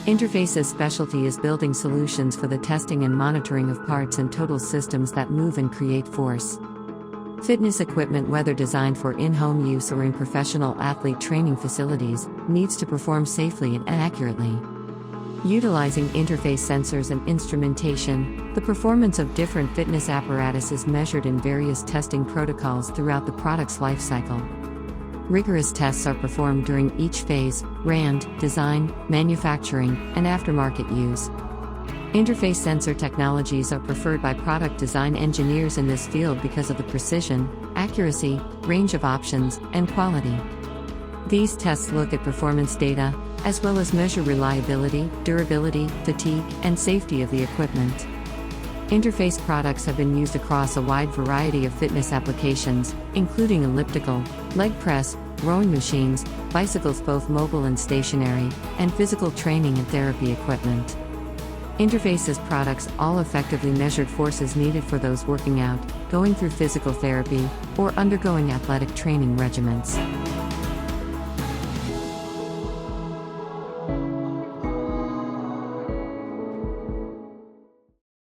Interface's specialty is building solutions for the testing and monitoring of parts and total systems that move and create force. Fitness equipment, whether designed for in-home use or in professional athlete training facilities, needs to perform safely and accurately. Utilizing interface sensors and instrumentation, the performance of different fitness apparatus is measured in various testing protocols throughout the product's lifecycle. Rigorous tests are performed during each phase: RAND, design, manufacturing, and aftermarket use. Interface sensor technologies are preferred by product design engineers in this field because of the precision, accuracy, range of options, and quality. These tests look at performance data, as well as measure reliability, durability, fatigue, and safety of the equipment. Interface products have been used across a wide variety of fitness applications, including elliptical, leg press, rowing machines, bicycles both mobile and stationary, and physical training and therapy equipment. Interface's products all effectively measured forces needed for those working out, going through physical therapy, or undergoing athletic training regimens.